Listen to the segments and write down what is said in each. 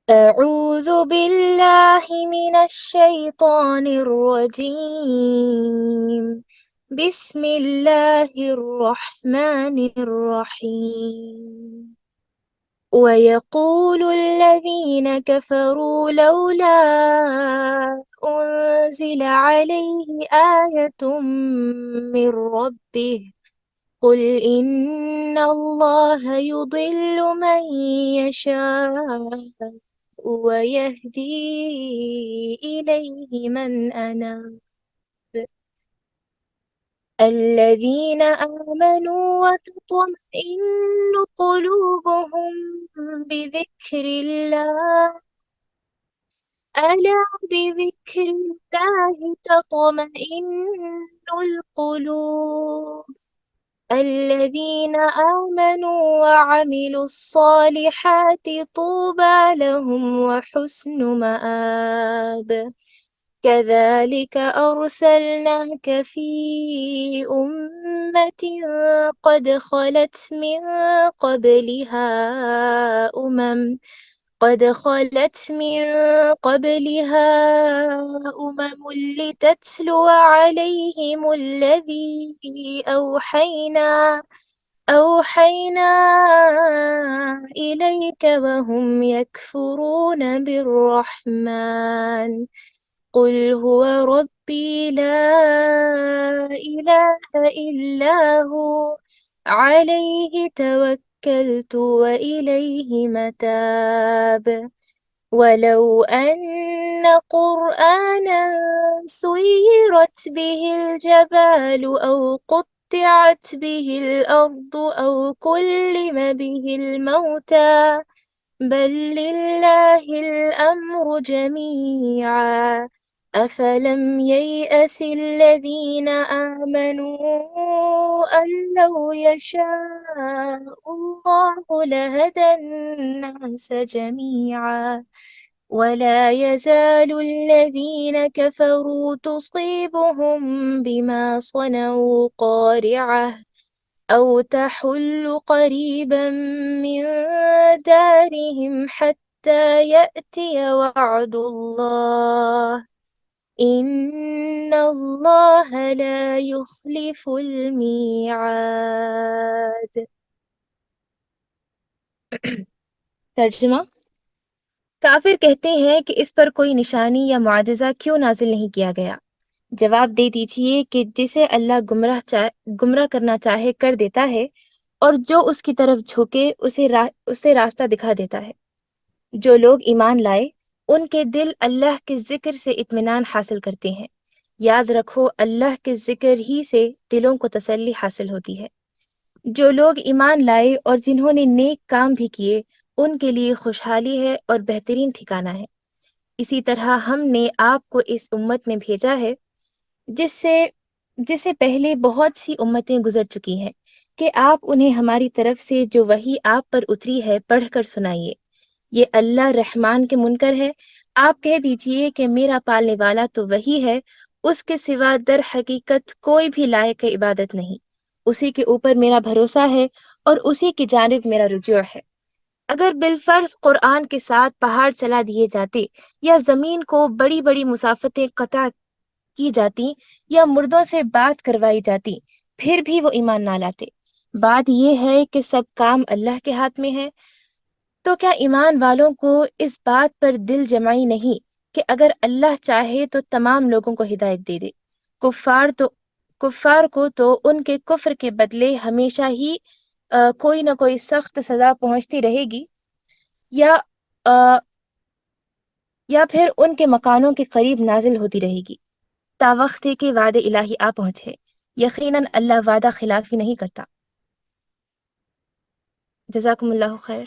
أعوذ بالله من الشيطان الرجيم. بسم الله الرحمن الرحيم. ويقول الذين كفروا لولا أنزل عليه آية من ربه قل إن الله يضل من يشاء ويهدي إليه من أناب. الذين آمنوا وتطمئن قلوبهم بذكر الله ألا بذكر الله تطمئن القلوب. الذين آمنوا وعملوا الصالحات طوبى لهم وحسن مآب. كذلك أرسلناك في أمة قد خلت من قبلها أمم قد خلت من قبلها لتتلو عليهم الذي أوحينا إليك وهم يكفرون بالرحمن قل هو ربي لا إله إلا هو عليه توكلت وإليه متاب. ولو أن قرآنا سيرت به الجبال أو قطعت به الأرض أو كلم به الموتى بل لله الأمر جميعا أفلم ييأس الذين آمنوا أن لو يشاء الله لهدى الناس جميعا ولا يزال الذين كفروا تصيبهم بما صنعوا قارعة أو تحل قريبا من دارهم حتى يأتي وعد الله إن الله لا يخلف الميعاد. ترجمہ: کافر کہتے ہیں کہ اس پر کوئی نشانی یا معجزہ کیوں نازل نہیں کیا گیا؟ جواب دے دیجئے کہ جسے اللہ گمراہ کرنا چاہے کر دیتا ہے اور جو اس کی طرف جھکے اسے راستہ دکھا دیتا ہے۔ جو لوگ ایمان لائے ان کے دل اللہ کے ذکر سے اطمینان حاصل کرتے ہیں۔ یاد رکھو اللہ کے ذکر ہی سے دلوں کو تسلی حاصل ہوتی ہے۔ جو لوگ ایمان لائے اور جنہوں نے نیک کام بھی کیے ان کے لیے خوشحالی ہے اور بہترین ٹھکانہ ہے۔ اسی طرح ہم نے آپ کو اس امت میں بھیجا ہے جس سے پہلے بہت سی امتیں گزر چکی ہیں کہ آپ انہیں ہماری طرف سے جو وحی آپ پر اتری ہے پڑھ کر سنائیے۔ یہ اللہ رحمان کے منکر ہے۔ آپ کہہ دیجئے کہ میرا پالنے والا تو وہی ہے، اس کے سوا در حقیقت کوئی بھی لائق عبادت نہیں۔ اسی کے اوپر میرا بھروسہ ہے اور اسی کی جانب میرا رجوع ہے۔ اگر بالفرض قرآن کے ساتھ پہاڑ چلا دیے جاتے یا زمین کو بڑی بڑی مسافتیں قطع کی جاتی یا مردوں سے بات کروائی جاتی پھر بھی وہ ایمان نہ لاتے۔ بات یہ ہے کہ سب کام اللہ کے ہاتھ میں ہے۔ تو کیا ایمان والوں کو اس بات پر دل جمعی نہیں کہ اگر اللہ چاہے تو تمام لوگوں کو ہدایت دے دے؟ کفار کو تو ان کے کفر کے بدلے ہمیشہ ہی کوئی نہ کوئی سخت سزا پہنچتی رہے گی یا آ، یا پھر ان کے مکانوں کے قریب نازل ہوتی رہے گی تا وقت کے وعد الہی آ پہنچے۔ یقیناً اللہ وعدہ خلافی نہیں کرتا۔ جزاکم اللہ خیر۔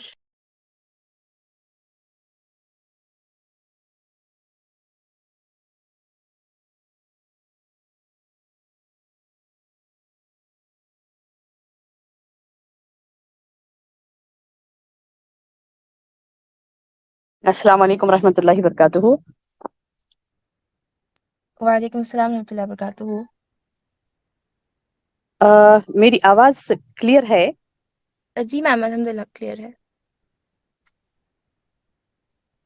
السلام علیکم ورحمۃ اللہ وبرکاتہ۔ وعلیکم السلام ورحمۃ اللہ وبرکاتہ۔ میری آواز کلیئر ہے؟ جی میم الحمد للہ کلیئر ہے۔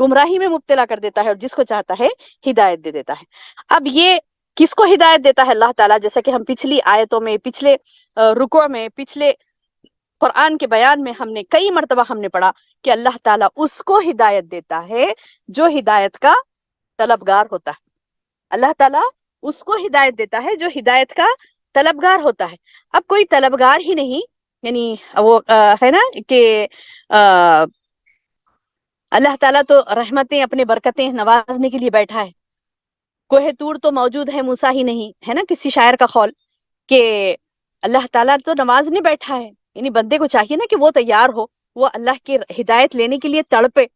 گمراہی میں مبتلا کر دیتا ہے اور جس کو چاہتا ہے ہدایت دے دیتا ہے۔ اب یہ کس کو ہدایت دیتا ہے اللہ تعالیٰ؟ جیسا کہ ہم پچھلی آیتوں میں، پچھلے رکوع میں، پچھلے قرآن کے بیان میں ہم نے کئی مرتبہ ہم نے پڑھا کہ اللہ تعالیٰ اس کو ہدایت دیتا ہے جو ہدایت کا طلبگار ہوتا ہے۔ اللہ تعالیٰ اس کو ہدایت دیتا ہے جو ہدایت کا طلبگار ہوتا ہے۔ اب کوئی طلبگار ہی نہیں، یعنی وہ ہے نا کہ اللہ تعالیٰ تو رحمتیں اپنے برکتیں نوازنے کے لیے بیٹھا ہے۔ کوہ طور تو موجود ہے، موسیٰ ہی نہیں، ہے نا کسی شاعر کا قول کہ اللہ تعالیٰ تو نوازنے بیٹھا ہے، یعنی بندے کو چاہیے نا کہ وہ تیار ہو، وہ اللہ کی ہدایت لینے کے لیے تڑپے۔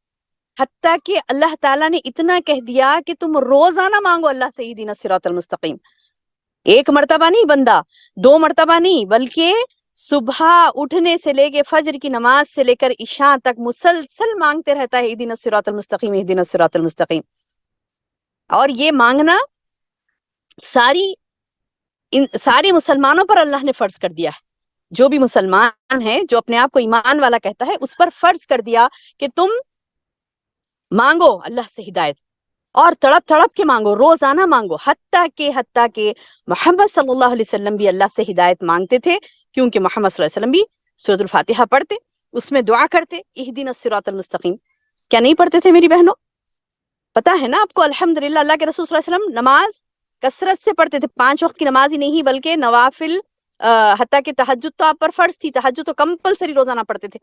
حتیٰ کہ اللہ تعالیٰ نے اتنا کہہ دیا کہ تم روزانہ مانگو اللہ سے اہدنا الصراط المستقیم۔ ایک مرتبہ نہیں بندہ، دو مرتبہ نہیں، بلکہ صبح اٹھنے سے لے کے فجر کی نماز سے لے کر عشاء تک مسلسل مانگتے رہتا ہے اہدنا الصراط المستقیم، اہدنا الصراط المستقیم۔ اور یہ مانگنا ساری مسلمانوں پر اللہ نے فرض کر دیا ہے۔ جو بھی مسلمان ہے، جو اپنے آپ کو ایمان والا کہتا ہے، اس پر فرض کر دیا کہ تم مانگو اللہ سے ہدایت، اور تڑپ تڑپ کے مانگو، روزانہ مانگو۔ حتیٰ کہ محمد صلی اللہ علیہ وسلم بھی اللہ سے ہدایت مانگتے تھے، کیونکہ محمد صلی اللہ علیہ وسلم بھی سورۃ الفاتحہ پڑھتے، اس میں دعا کرتے اہدنا الصراط المستقیم۔ کیا نہیں پڑھتے تھے میری بہنوں؟ پتا ہے نا آپ کو؟ الحمدللہ اللہ کے رسول صلی اللہ علیہ وسلم نماز کثرت سے پڑھتے تھے، 5 وقت کی نماز ہی نہیں بلکہ نوافل، حتیٰ کہ تہجد تو آپ پر فرض تھی، تہجد تو کمپلسری روزانہ پڑھتے تھے،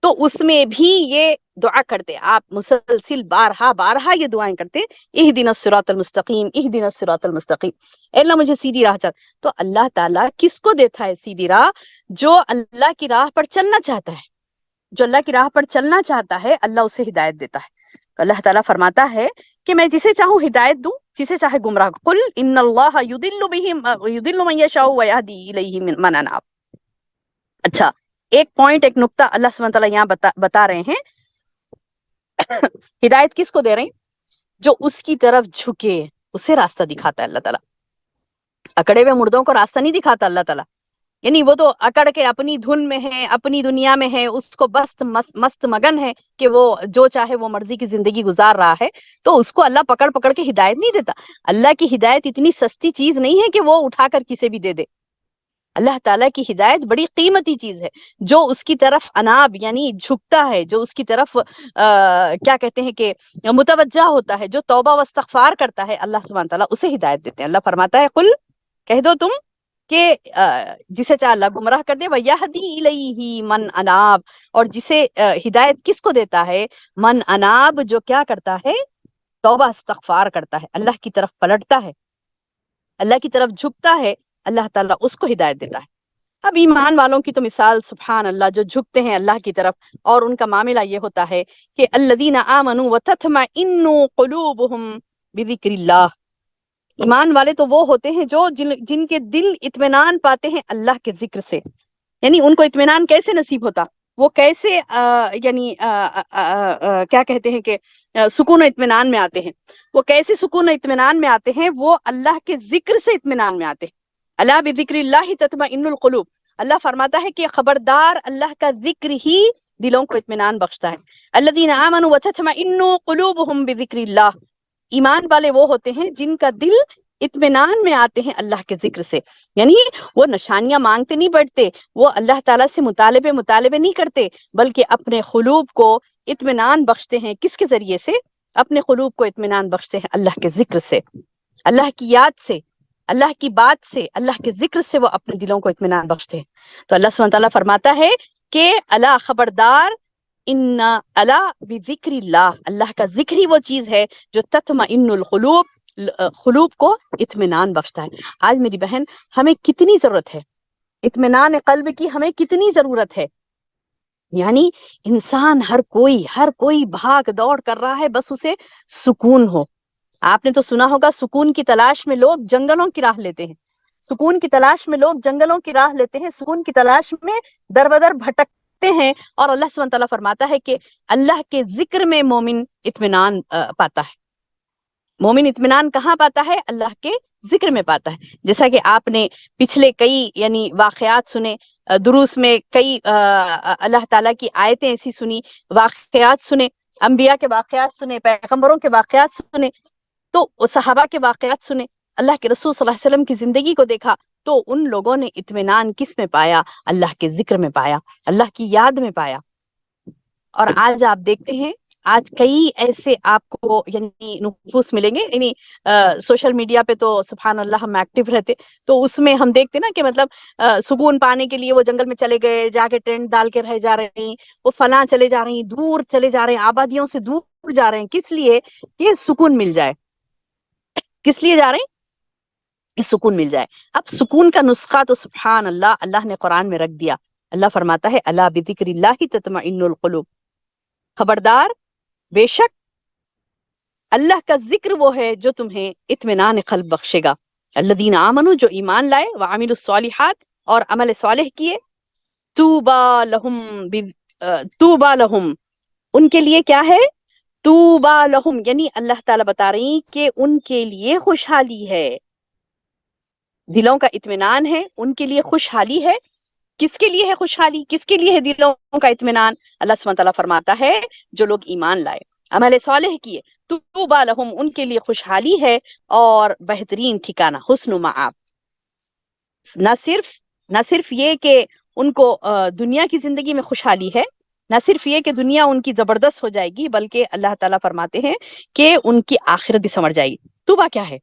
تو اس میں بھی یہ دعا کرتے، آپ مسلسل بارہا یہ دعائیں کرتے اہدنا الصراط المستقیم، اہدنا الصراط المستقیم، اے اللہ مجھے سیدھی راہ چاہتا۔ تو اللہ تعالیٰ کس کو دیتا ہے سیدھی راہ؟ جو اللہ کی راہ پر چلنا چاہتا ہے، جو اللہ کی راہ پر چلنا چاہتا ہے اللہ اسے ہدایت دیتا ہے۔ اللہ تعالیٰ فرماتا ہے کہ میں جسے چاہوں ہدایت دوں، جسے چاہے گمراہ۔ قل ان اللہ یضل من یشاء ویہدی الیہ من اناب۔ اچھا، ایک پوائنٹ، ایک نقطہ اللہ سبحانہ تعالیٰ یہاں بتا رہے ہیں، ہدایت کس کو دے رہے ہیں؟ جو اس کی طرف جھکے اسے راستہ دکھاتا ہے اللہ تعالیٰ۔ اکڑے ہوئے مردوں کو راستہ نہیں دکھاتا اللہ تعالیٰ، یعنی وہ تو اکڑ کے اپنی دھن میں ہے، اپنی دنیا میں ہے، اس کو بس مست مگن ہے کہ وہ جو چاہے وہ مرضی کی زندگی گزار رہا ہے، تو اس کو اللہ پکڑ پکڑ کے ہدایت نہیں دیتا۔ اللہ کی ہدایت اتنی سستی چیز نہیں ہے کہ وہ اٹھا کر کسے بھی دے دے۔ اللہ تعالیٰ کی ہدایت بڑی قیمتی چیز ہے، جو اس کی طرف اناب یعنی جھکتا ہے، جو اس کی طرف کیا کہتے ہیں کہ متوجہ ہوتا ہے، جو توبہ و استغفار کرتا ہے، اللہ سبحانہ تعالیٰ اسے ہدایت دیتے ہیں۔ اللہ فرماتا ہے قل، کہہ دو تم کہ جسے چاہے اللہ گمراہ کر دے، وَيَهْدِي إِلَيْهِ مَنْ أَنَابَ، اور جسے ہدایت کس کو دیتا ہے؟ من اناب، جو کیا کرتا ہے؟ توبہ استغفار کرتا ہے، اللہ کی طرف پلٹتا ہے، اللہ کی طرف جھکتا ہے، اللہ تعالیٰ اس کو ہدایت دیتا ہے۔ اب ایمان والوں کی تو مثال سبحان اللہ، جو جھکتے ہیں اللہ کی طرف، اور ان کا معاملہ یہ ہوتا ہے کہ الذین آمنوا وتطمئن قلوبہم بذکر اللہ، ایمان والے تو وہ ہوتے ہیں جو جن کے دل اطمینان پاتے ہیں اللہ کے ذکر سے۔ یعنی ان کو اطمینان کیسے نصیب ہوتا؟ وہ کیسے یعنی کیا کہتے ہیں کہ سکون و اطمینان میں آتے ہیں؟ وہ کیسے سکون و اطمینان میں آتے ہیں؟ وہ اللہ کے ذکر سے اطمینان میں آتے ہیں۔ الا بذکر اللہ تطمئن القلوب، اللہ فرماتا ہے کہ خبردار، اللہ کا ذکر ہی دلوں کو اطمینان بخشتا ہے۔ الذین آمنوا وتطمئن قلوبہم بذکر اللہ، ایمان والے وہ ہوتے ہیں جن کا دل اطمینان میں آتے ہیں اللہ کے ذکر سے، یعنی وہ نشانیاں مانگتے نہیں بیٹھتے، وہ اللہ تعالیٰ سے مطالبے نہیں کرتے، بلکہ اپنے قلوب کو اطمینان بخشتے ہیں۔ کس کے ذریعے سے؟ اپنے قلوب کو اطمینان بخشتے ہیں اللہ کے ذکر سے، اللہ کی یاد سے، اللہ کی بات سے، اللہ کے ذکر سے وہ اپنے دلوں کو اطمینان بخشتے ہیں۔ تو اللہ سبحانہ تعالیٰ فرماتا ہے کہ الا، خبردار، ان الا بذکر اللہ، اللہ کا ذکر ہی وہ چیز ہے جو تطمئن القلوب، قلوب کو اطمینان بخشتا ہے۔ آج میری بہن، ہمیں کتنی ضرورت ہے اطمینان قلب کی، ہمیں کتنی ضرورت ہے۔ یعنی انسان ہر کوئی بھاگ دوڑ کر رہا ہے، بس اسے سکون ہو۔ آپ نے تو سنا ہوگا، سکون کی تلاش میں لوگ جنگلوں کی راہ لیتے ہیں، سکون کی تلاش میں لوگ جنگلوں کی راہ لیتے ہیں، سکون کی تلاش میں در بدر بھٹکتے ہیں، اور اللہ سبحانہ تعالیٰ فرماتا ہے کہ اللہ کے ذکر میں مومن اطمینان پاتا ہے۔ مومن اطمینان کہاں پاتا ہے؟ اللہ کے ذکر میں پاتا ہے۔ جیسا کہ آپ نے پچھلے کئی یعنی واقعات سنے، دروس میں کئی اللہ تعالیٰ کی آیتیں ایسی سنی، واقعات سنے انبیاء کے واقعات سنے، پیغمبروں کے واقعات سنے، تو صحابہ کے واقعات سنے، اللہ کے رسول صلی اللہ علیہ وسلم کی زندگی کو دیکھا، تو ان لوگوں نے اطمینان کس میں پایا؟ اللہ کے ذکر میں پایا، اللہ کی یاد میں پایا۔ اور آج آپ دیکھتے ہیں، آج کئی ایسے آپ کو یعنی نفوس ملیں گے، یعنی سوشل میڈیا پہ تو سبحان اللہ ہم ایکٹیو رہتے، تو اس میں ہم دیکھتے نا کہ مطلب سکون پانے کے لیے وہ جنگل میں چلے گئے، جا کے ٹینٹ ڈال کے رہ جا رہے ہیں، وہ فلاں چلے جا رہے ہیں، دور چلے جا رہے ہیں، آبادیوں سے دور جا رہے ہیں، کس لیے؟ کہ سکون مل جائے۔ کس لیے جا رہے ہیں؟ کہ سکون مل جائے۔ اب سکون کا نسخہ تو سبحان اللہ اللہ نے قرآن میں رکھ دیا۔ اللہ فرماتا ہے الا بذکر اللہ تطمئن القلوب، خبردار، بے شک اللہ کا ذکر وہ ہے جو تمہیں اطمینان قلب بخشے گا۔ الذین آمنوا، جو ایمان لائے، وعملوا الصالحات، اور عمل صالح کیے، توبا لہم توبا لہم، ان کے لیے کیا ہے؟ توبا لہم، یعنی اللہ تعالیٰ بتا رہی کہ ان کے لیے خوشحالی ہے، دلوں کا اطمینان ہے، ان کے لیے خوشحالی ہے۔ کس کے لیے ہے خوشحالی؟ کس کے لیے ہے دلوں کا اطمینان؟ اللہ سبحانہ تعالیٰ فرماتا ہے جو لوگ ایمان لائے، عمل صالح کیے، توبا لہم، ان کے لیے خوشحالی ہے اور بہترین ٹھکانہ، حسن مآب۔ نہ صرف یہ کہ ان کو دنیا کی زندگی میں خوشحالی ہے، نہ صرف یہ کہ دنیا ان کی زبردست ہو جائے گی، بلکہ اللہ تعالیٰ فرماتے ہیں کہ ان کی آخرت بھی سنور جائے گی۔ توبہ کیا ہے؟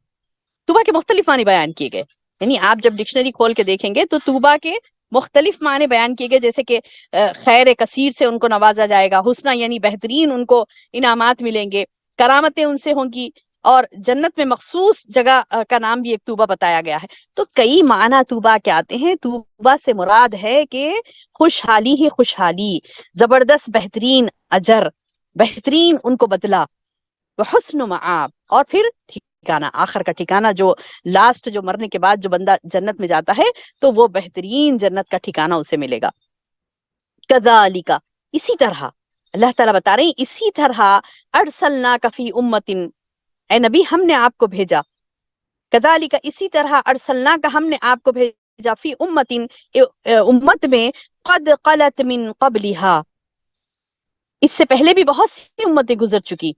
توبہ کے مختلف معنی بیان کیے گئے، یعنی آپ جب ڈکشنری کھول کے دیکھیں گے تو توبہ کے مختلف معنی بیان کیے گئے، جیسے کہ خیر کثیر سے ان کو نوازا جائے گا، حسنہ یعنی بہترین ان کو انعامات ملیں گے، کرامتیں ان سے ہوں گی، اور جنت میں مخصوص جگہ کا نام بھی ایک توبہ بتایا گیا ہے۔ تو کئی معنی توبہ کے آتے ہیں۔ توبہ سے مراد ہے کہ خوشحالی ہی خوشحالی، زبردست بہترین اجر، بہترین ان کو بدلہ، حسن مآب، اور پھر ٹھکانہ، آخر کا ٹھکانہ، جو لاسٹ، جو مرنے کے بعد جو بندہ جنت میں جاتا ہے تو وہ بہترین جنت کا ٹھکانہ اسے ملے گا۔ کذالک، اسی طرح اللہ تعالیٰ بتا رہے ہیں، اسی طرح ارسلناک فی امت، اے نبی ہم نے آپ کو بھیجا، کذالک اسی طرح ارسلناک ہم نے آپ کو بھیجا، فی امت، امت میں، قد خلت من قبلها، اس سے پہلے بھی بہت سی امتیں گزر چکی،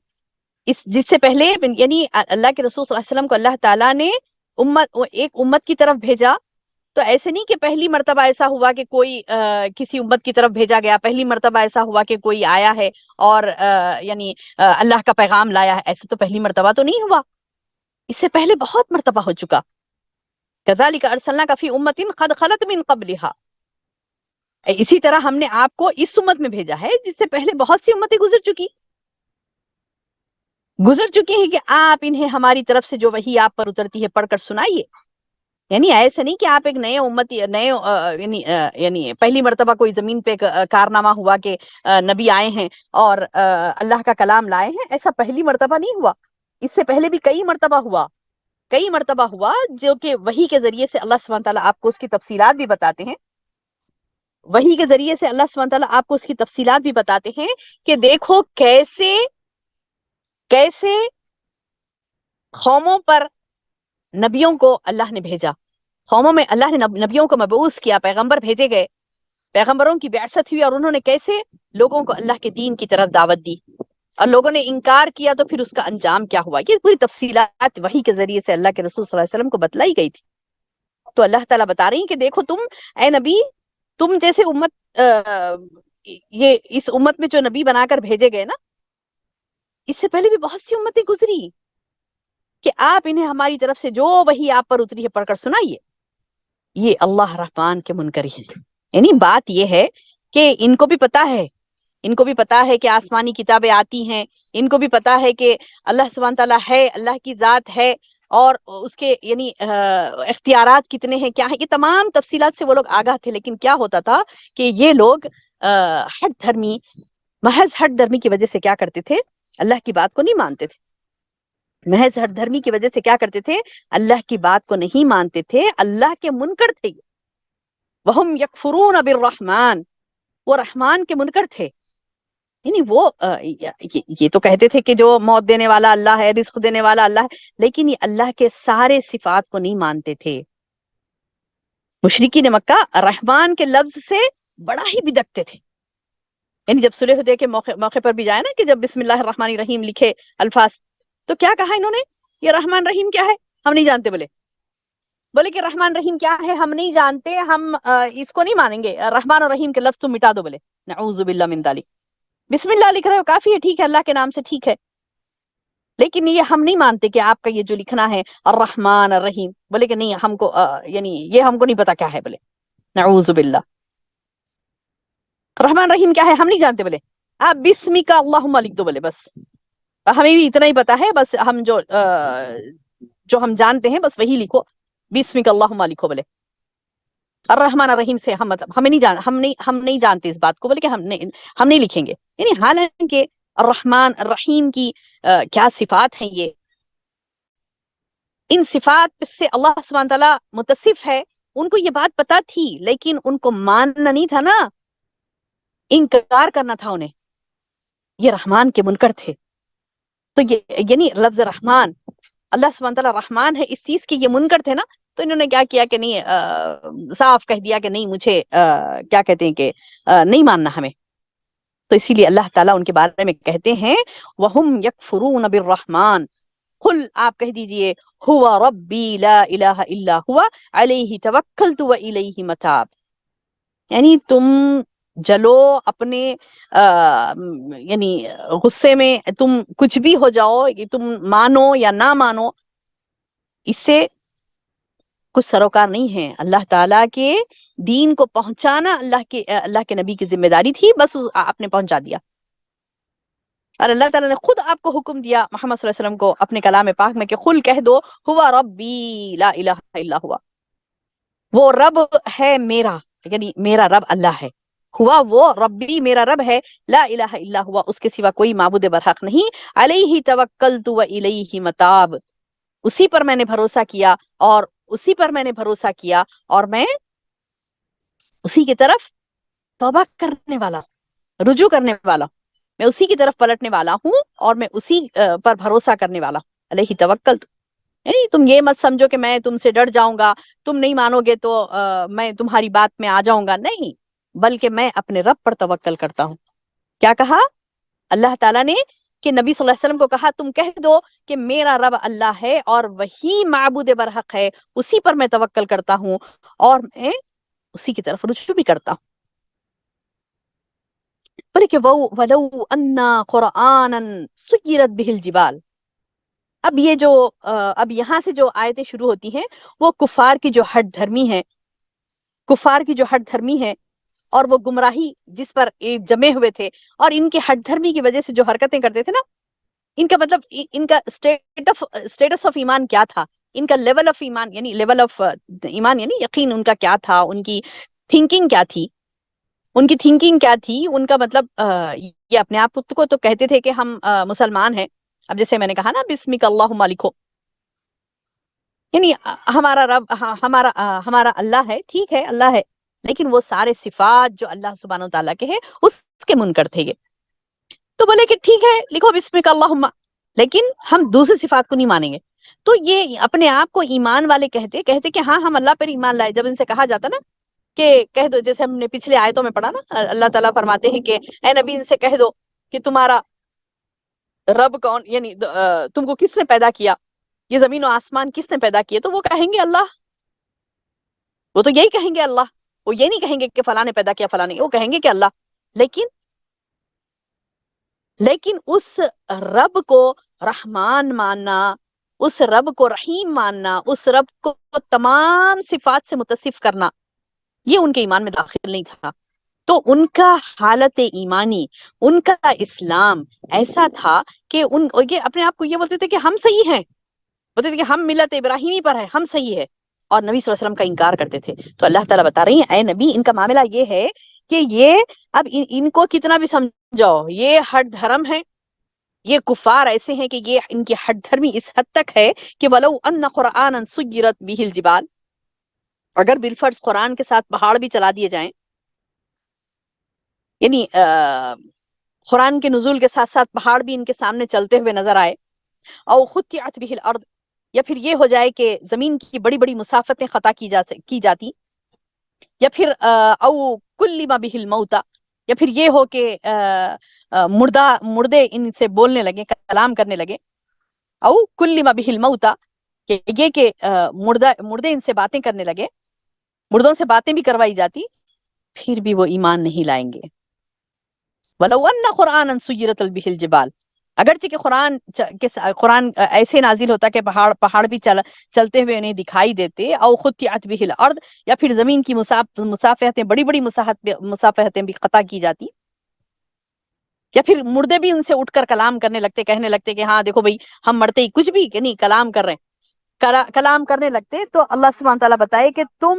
جس سے پہلے، یعنی اللہ کے رسول صلی اللہ علیہ وسلم کو اللہ تعالیٰ نے ایک امت کی طرف بھیجا، تو ایسے نہیں کہ پہلی مرتبہ ایسا ہوا کہ کوئی کسی امت کی طرف بھیجا گیا، پہلی مرتبہ ایسا ہوا کہ کوئی آیا ہے اور یعنی اللہ کا پیغام لایا ہے، ایسے تو پہلی مرتبہ تو نہیں ہوا، اس سے پہلے بہت مرتبہ ہو چکا۔ کذالک ارسلناک فی امت قد خلت من قبلها، اسی طرح ہم نے آپ کو اس امت میں بھیجا ہے جس سے پہلے بہت سی امتیں گزر چکی ہیں، کہ آپ انہیں ہماری طرف سے جو وحی آپ پر اترتی ہے پڑھ کر سنائیے۔ یعنی ایسا نہیں کہ آپ ایک نئے امتی، یعنی پہلی مرتبہ کوئی زمین پہ کارنامہ ہوا کہ نبی آئے ہیں اور اللہ کا کلام لائے ہیں، ایسا پہلی مرتبہ نہیں ہوا، اس سے پہلے بھی کئی مرتبہ ہوا، کئی مرتبہ ہوا، جو کہ وحی کے ذریعے سے اللہ سبحانہ تعالیٰ آپ کو اس کی تفصیلات بھی بتاتے ہیں، وحی کے ذریعے سے اللہ سبحانہ تعالیٰ آپ کو اس کی تفصیلات بھی بتاتے ہیں کہ دیکھو کیسے کیسے قوموں پر نبیوں کو اللہ نے بھیجا، قوموں میں اللہ نے نبیوں کو مبعوث کیا، پیغمبر بھیجے گئے، پیغمبروں کی بعثت ہوئی، اور انہوں نے کیسے لوگوں کو اللہ کے دین کی طرف دعوت دی، اور لوگوں نے انکار کیا تو پھر اس کا انجام کیا ہوا، یہ پوری تفصیلات وحی کے ذریعے سے اللہ کے رسول صلی اللہ علیہ وسلم کو بتلائی گئی تھی۔ تو اللہ تعالیٰ بتا رہی ہیں کہ دیکھو تم، اے نبی، تم جیسے امت، یہ اس امت میں جو نبی بنا کر بھیجے گئے نا، اس سے پہلے بھی بہت سی امتیں گزری، کہ آپ انہیں ہماری طرف سے جو وحی آپ پر اتری ہے پڑھ کر سنائیے۔ یہ اللہ رحمان کے منکر ہیں، یعنی بات یہ ہے کہ ان کو بھی پتا ہے، ان کو بھی پتا ہے کہ آسمانی کتابیں آتی ہیں، ان کو بھی پتا ہے کہ اللہ سبحانہ تعالیٰ ہے، اللہ کی ذات ہے، اور اس کے یعنی اختیارات کتنے ہیں، کیا ہیں، یہ تمام تفصیلات سے وہ لوگ آگاہ تھے، لیکن کیا ہوتا تھا کہ یہ لوگ ہٹ دھرمی، محض ہٹ دھرمی کی وجہ سے کیا کرتے تھے؟ اللہ کی بات کو نہیں مانتے تھے، محض ہٹ دھرمی کی وجہ سے کیا کرتے تھے؟ اللہ کی بات کو نہیں مانتے تھے، اللہ کے منکر تھے، وہم یکفرون بالرحمن، وہ رحمان کے منکر تھے، یعنی وہ یہ تو کہتے تھے کہ جو موت دینے والا اللہ ہے، رزق دینے والا اللہ ہے، لیکن یہ اللہ کے سارے صفات کو نہیں مانتے تھے۔ مشرکین مکہ رحمان کے لفظ سے بڑا ہی بدکتے تھے، یعنی جب صلح حدیبیہ کے موقع پر بھی جائے نا کہ جب بسم اللہ الرحمن الرحیم لکھے الفاظ، تو کیا کہا انہوں نے؟ یہ رحمان رحیم کیا ہے ہم نہیں جانتے، بولے کہ رحمان رحیم کیا ہے ہم نہیں جانتے، ہم اس کو نہیں مانیں گے، رحمان اور رحیم کے لفظ تم مٹا دو، بولے نعوذ باللہ من ذالک، بسم اللہ لکھ رہے ہو کافی ہے، ٹھیک ہے اللہ کے نام سے ٹھیک ہے، لیکن یہ ہم نہیں مانتے کہ آپ کا یہ جو لکھنا ہے الرحمن الرحیم، بولے کہ نہیں ہم کو یعنی یہ ہم کو نہیں پتا کیا ہے، بولے نعوذ باللہ، رحمان رحیم کیا ہے ہم نہیں جانتے، بولے آپ بسمک اللہم لکھ دو، بولے بس ہمیں بھی اتنا ہی پتا ہے، بس ہم جو ہم جانتے ہیں بس وہی لکھو، بسمک اللہم لکھو، بولے الرحمن الرحیم سے ہم مطلب ہم نہیں جانتے اس بات کو، بولے کہ ہم نہیں لکھیں گے، یعنی حالانکہ الرحمن الرحیم کی کیا صفات ہیں، یہ ان صفات سے اللہ سبحانہ تعالیٰ متصف ہے، ان کو یہ بات پتا تھی لیکن ان کو ماننا نہیں تھا نا، انکار کرنا تھا انہیں، یہ رحمان کے منکر تھے، تو یہ یعنی لفظ رحمان، اللہ سبحانہ تعالیٰ رحمان ہے اس چیز کے یہ منکر تھے نا، تو انہوں نے کیا کیا کہ نہیں صاف کہہ دیا کہ نہیں مجھے کیا کہتے ہیں کہ نہیں ماننا ہمیں، تو اسی لیے اللہ تعالیٰ ان کے بارے میں کہتے ہیں وَهُمْ يَكْفُرُونَ بِالرَّحْمَانِ، قل آپ کہہ دیجئے هُوَ رَبِّي لَا إِلَهَ إِلَّا هُوَ عَلَيْهِ تَوَكَّلْتُ وَإِلَيْهِ مَتَابِ، یعنی تم جلو اپنے یعنی غصے میں تم کچھ بھی ہو جاؤ، تم مانو یا نہ مانو، اس سے کچھ سروکار نہیں ہے، اللہ تعالیٰ کے دین کو پہنچانا اللہ کے نبی کی ذمہ داری تھی، بس آپ نے پہنچا دیا، اور اللہ تعالیٰ نے خود آپ کو حکم دیا محمد صلی اللہ علیہ وسلم کو اپنے کلام پاک میں کہ قل کہہ دو ہوا ربی لا الہ الا ہوا، وہ رب ہے میرا، یعنی میرا رب اللہ ہے، ہوا وہ ربی میرا رب ہے، لا الہ الا ہوا اس کے سوا کوئی معبود برحق نہیں، علیہ توکلت و الیہ متاب، اسی پر میں نے بھروسہ کیا اور اسی پر میں نے بھروسہ کیا اور میں اسی کی طرف توبہ کرنے والا، رجوع کرنے والا، میں اسی کی طرف پلٹنے والا ہوں اور میں اسی پر بھروسہ کرنے والا، علیہ توکلت، یعنی تم یہ مت سمجھو کہ میں تم سے ڈر جاؤں گا، تم نہیں مانو گے تو میں تمہاری بات میں آ جاؤں گا، نہیں، بلکہ میں اپنے رب پر توکل کرتا ہوں، کیا کہا اللہ تعالیٰ نے کہ نبی صلی اللہ علیہ وسلم کو کہا تم کہہ دو کہ میرا رب اللہ ہے اور وہی معبود برحق ہے، اسی پر میں توکل کرتا ہوں اور میں اسی کی طرف رجوع بھی کرتا ہوں، بولے کہ وَلَوْ أَنَّا قُرْآنًا سُيِّرَتْ بِهِ الْجِبَالِ، اب یہ جو اب یہاں سے جو آیتیں شروع ہوتی ہیں وہ کفار کی جو ہٹ دھرمی ہے، کفار کی جو ہٹ دھرمی ہے اور وہ گمراہی جس پر جمے ہوئے تھے، اور ان کی ہٹ دھرمی کی وجہ سے جو حرکتیں کرتے تھے نا، ان کا مطلب ان کا اسٹیٹس آف ایمان کیا تھا، ان کا لیول آف ایمان یعنی لیول آف ایمان یعنی یقین ان کا کیا تھا، ان کی تھنکنگ کیا تھی، ان کی تھنکنگ کیا تھی، ان کا مطلب یہ اپنے آپ کو تو کہتے تھے کہ ہم مسلمان ہیں، اب جیسے میں نے کہا نا بسمک اللہم لکھو، یعنی ہمارا رب ہمارا اللہ ہے، ٹھیک ہے اللہ ہے، لیکن وہ سارے صفات جو اللہ سبحانہ وتعالیٰ کے ہیں اس کے منکر تھے یہ، تو بولے کہ ٹھیک ہے لکھو بسمک اللہم، لیکن ہم دوسری صفات کو نہیں مانیں گے، تو یہ اپنے آپ کو ایمان والے کہتے کہ ہاں ہم اللہ پر ایمان لائے، جب ان سے کہا جاتا نا کہ کہہ دو، جیسے ہم نے پچھلے آیتوں میں پڑھا نا اللہ تعالیٰ فرماتے ہیں کہ اے نبی ان سے کہہ دو کہ تمہارا رب کون، یعنی تم کو کس نے پیدا کیا، یہ زمین و آسمان کس نے پیدا کیے، تو وہ کہیں گے اللہ، وہ تو یہی کہیں گے اللہ، وہ یہ نہیں کہیں گے کہ فلاں نے پیدا کیا فلاں نے، وہ کہیں گے کہ اللہ، لیکن اس رب کو رحمان ماننا، اس رب کو رحیم ماننا، اس رب کو تمام صفات سے متصف کرنا، یہ ان کے ایمان میں داخل نہیں تھا، تو ان کا حالت ایمانی، ان کا اسلام ایسا تھا کہ یہ اپنے آپ کو یہ بولتے تھے کہ ہم صحیح ہیں، بولتے تھے کہ ہم ملت ابراہیمی پر ہیں، ہم صحیح ہے، اور نبی صلی اللہ علیہ وسلم کا انکار کرتے تھے، تو اللہ تعالیٰ بتا رہی ہیں اے نبی ان کا معاملہ یہ ہے کہ یہ اب ان کو کتنا بھی سمجھاؤ یہ ہٹ دھرم ہے، یہ کفار ایسے ہیں کہ یہ ان کی ہٹ دھرمی اس حد تک ہے کہ وَلَوْ أَنَّ قُرْآنًا سُيِّرَتْ بِهِ الْجِبَالِ، اگر بالفرض قرآن کے ساتھ پہاڑ بھی چلا دیے جائیں، یعنی قرآن کے نزول کے ساتھ ساتھ پہاڑ بھی ان کے سامنے چلتے ہوئے نظر آئے، او خطعت به الارض، یا پھر یہ ہو جائے کہ زمین کی بڑی بڑی مسافتیں خطا کی جاتی، یا پھر او کلم به الموتى، یا پھر یہ ہو کہ مردے ان سے بولنے لگے، کلام کرنے لگے، او کلم بہ الموتى، کہ یہ کہ مردے ان سے باتیں کرنے لگے، مردوں سے باتیں بھی کروائی جاتی، پھر بھی وہ ایمان نہیں لائیں گے۔ وَلَوْ أَنَّ قُرْآنًا سُيِّرَتْ بِهِ الْجِبَالُ، اگرچہ کہ قرآن ایسے نازل ہوتا کہ پہاڑ بھی چلتے ہوئے انہیں دکھائی دیتے، او خطعت به الارض، یا پھر زمین کی مسافحتیں، بڑی بڑی مسافحتیں بھی قطع کی جاتی، یا پھر مردے بھی ان سے اٹھ کر کلام کرنے لگتے، کہنے لگتے کہ ہاں دیکھو بھائی ہم مرتے ہی کچھ بھی کہ نہیں کلام کر رہے ہیں، کلام کرنے لگتے، تو اللہ سبحانہ تعالیٰ بتائے کہ تم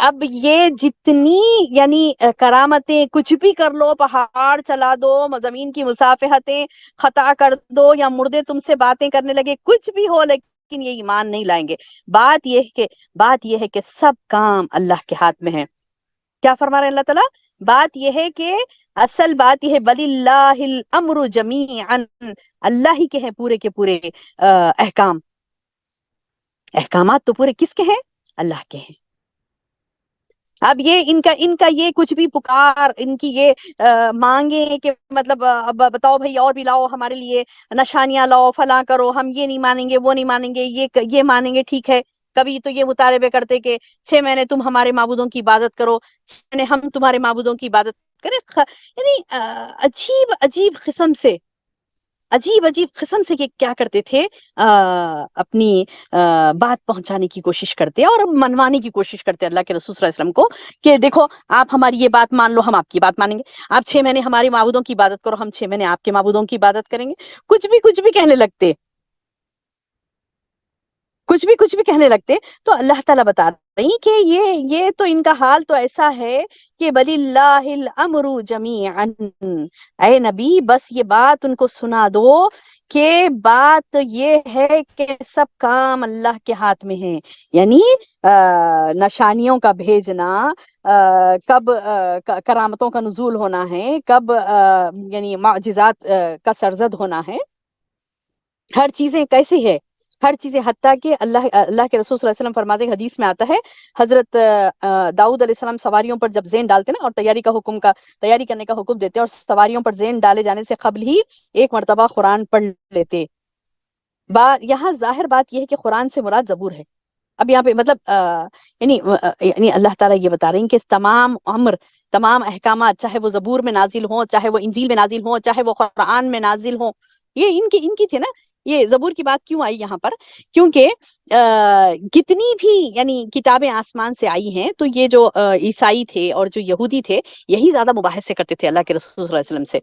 اب یہ جتنی یعنی کرامتیں کچھ بھی کر لو، پہاڑ چلا دو، زمین کی مسافحتیں خطا کر دو، یا مردے تم سے باتیں کرنے لگے، کچھ بھی ہو، لیکن یہ ایمان نہیں لائیں گے۔ بات یہ ہے کہ سب کام اللہ کے ہاتھ میں ہے۔ کیا فرما رہے ہیں اللہ تعالیٰ؟ بات یہ ہے کہ اصل بات یہ ہے وَلِلَّهِ الْأَمْرُ جَمِيعًا، اللہ ہی کے ہیں پورے کے پورے احکامات تو پورے کس کے ہیں؟ اللہ کے ہیں۔ اب یہ ان کا یہ کچھ بھی پکار، ان کی یہ مانگے کہ مطلب اب بتاؤ بھائی اور بھی لاؤ ہمارے لیے، نشانیاں لاؤ، فلاں کرو، ہم یہ نہیں مانیں گے، وہ نہیں مانیں گے، یہ مانیں گے، ٹھیک ہے۔ کبھی تو یہ مطالبے کرتے کہ 6 مہینے تم ہمارے معبودوں کی عبادت کرو، 6 مہینے ہم تمہارے معبودوں کی عبادت کریں، یعنی عجیب عجیب قسم سے، کہ کیا کرتے تھے، اپنی بات پہنچانے کی کوشش کرتے اور منوانے کی کوشش کرتے اللہ کے رسول صلی اللہ علیہ وسلم کو، کہ دیکھو آپ ہماری یہ بات مان لو، ہم آپ کی بات مانیں گے، آپ 6 مہینے ہمارے معبودوں کی عبادت کرو، ہم 6 مہینے آپ کے معبودوں کی عبادت کریں گے، کچھ بھی کہنے لگتے، کچھ بھی کہنے لگتے۔ تو اللہ تعالیٰ بتا رہی کہ یہ تو ان کا حال تو ایسا ہے کہ وَلِلَّهِ الْأَمْرُ جَمِيعًا، اے نبی بس یہ بات ان کو سنا دو کہ بات یہ ہے کہ سب کام اللہ کے ہاتھ میں ہے، یعنی نشانیوں کا بھیجنا، کب کرامتوں کا نزول ہونا ہے، کب یعنی معجزات کا سرزد ہونا ہے، ہر چیزیں کیسی ہے، ہر چیزیں، حتیٰ کہ اللہ کے رسول صلی اللہ علیہ وسلم فرماتے ہیں، حدیث میں آتا ہے، حضرت داؤد علیہ السلام سواریوں پر جب زین ڈالتے نا، اور تیاری کرنے کا حکم دیتے، اور سواریوں پر زین ڈالے جانے سے قبل ہی ایک مرتبہ قرآن پڑھ لیتے۔ یہاں ظاہر بات یہ ہے کہ قرآن سے مراد زبور ہے۔ اب یہاں پہ مطلب یعنی اللہ تعالیٰ یہ بتا رہے ہیں کہ تمام احکامات، چاہے وہ زبور میں نازل ہوں، چاہے وہ انجیل میں نازل ہوں، چاہے وہ قرآن میں نازل ہوں، یہ ان کی تھے نا۔ یہ زبور کی بات کیوں آئی یہاں پر؟ کیونکہ کتنی بھی یعنی کتابیں آسمان سے آئی ہیں، تو یہ جو عیسائی تھے اور جو یہودی تھے، یہی زیادہ مباحثے کرتے تھے اللہ کے رسول صلی اللہ علیہ وسلم سے،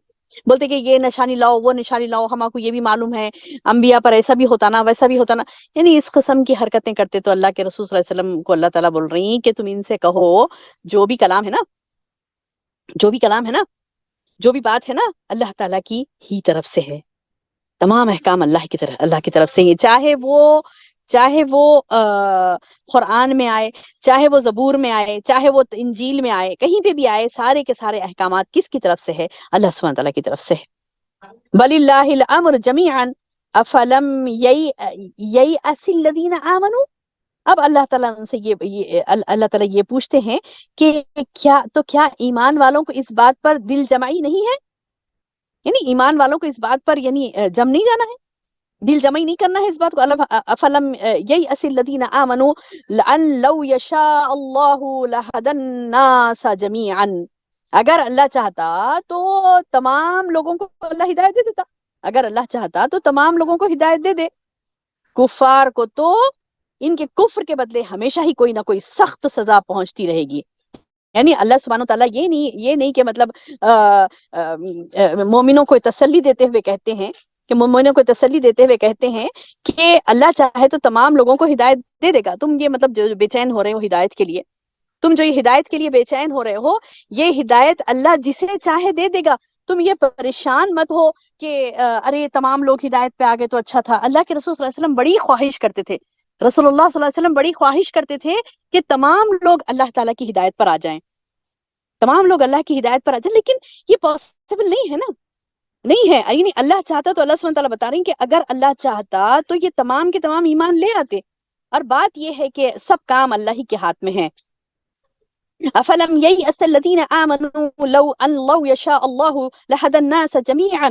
بولتے کہ یہ نشانی لاؤ، وہ نشانی لاؤ، ہم کو یہ بھی معلوم ہے، انبیاء پر ایسا بھی ہوتا نا، ویسا بھی ہوتا نا، یعنی اس قسم کی حرکتیں کرتے۔ تو اللہ کے رسول صلی اللہ علیہ وسلم کو اللہ تعالیٰ بول رہی ہیں کہ تم ان سے کہو، جو بھی کلام ہے نا، جو بھی کلام ہے نا، جو بھی بات ہے نا، اللہ تعالیٰ کی ہی طرف سے ہے، تمام احکام اللہ کی طرف سے ہی، چاہے وہ قرآن میں آئے، چاہے وہ زبور میں آئے، چاہے وہ انجیل میں آئے، کہیں پہ بھی آئے، سارے کے سارے احکامات کس کی طرف سے ہے؟ اللہ سبحانہ تعالیٰ کی طرف سے ہے۔ وَلِلَّهِ الْأَمْرُ جَمِيعًا أَفَلَمْ يَيْأَسِ الَّذِينَ آمَنُوا، اب اللہ تعالیٰ ان سے اللہ تعالیٰ یہ پوچھتے ہیں کہ کیا ایمان والوں کو اس بات پر دل جمعی نہیں ہے؟ یعنی ایمان والوں کو اس بات پر یعنی جم نہیں جانا ہے، دل جمعی نہیں کرنا ہے اس بات کو۔ افلم ییأس الذین آمنوا لأن لو یشاء اللہ لہدی الناس جميعا، اگر اللہ چاہتا تو تمام لوگوں کو اللہ ہدایت دے دیتا، اگر اللہ چاہتا تو تمام لوگوں کو ہدایت دے دے۔ کفار کو تو ان کے کفر کے بدلے ہمیشہ ہی کوئی نہ کوئی سخت سزا پہنچتی رہے گی۔ یعنی اللہ سبحانہ تعالیٰ یہ نہیں کہ مطلب مومنوں کو تسلی دیتے ہوئے کہتے ہیں کہ اللہ چاہے تو تمام لوگوں کو ہدایت دے دے گا، تم یہ مطلب جو بے چین ہو رہے ہو ہدایت کے لیے، تم جو یہ ہدایت کے لیے بے چین ہو رہے ہو، یہ ہدایت اللہ جسے چاہے دے دے گا، تم یہ پریشان مت ہو کہ ارے تمام لوگ ہدایت پہ آ گئے تو اچھا تھا۔ اللہ کے رسول صلی اللہ علیہ وسلم بڑی خواہش کرتے تھے، رسول اللہ صلی اللہ علیہ وسلم بڑی خواہش کرتے تھے کہ تمام لوگ اللہ تعالیٰ کی ہدایت پر آ جائیں، تمام لوگ اللہ کی ہدایت پر آ جائیں، لیکن یہ پاسبل نہیں ہے نا، نہیں ہے۔ یعنی اللہ چاہتا تو اللہ سبحانہ تعالیٰ بتا رہے ہیں کہ اگر اللہ چاہتا تو یہ تمام کے تمام ایمان لے آتے، اور بات یہ ہے کہ سب کام اللہ ہی کے ہاتھ میں ہے۔ افلم ییأس الذین آمنوا لو یشاء اللہ لہدی الناس جمیعا.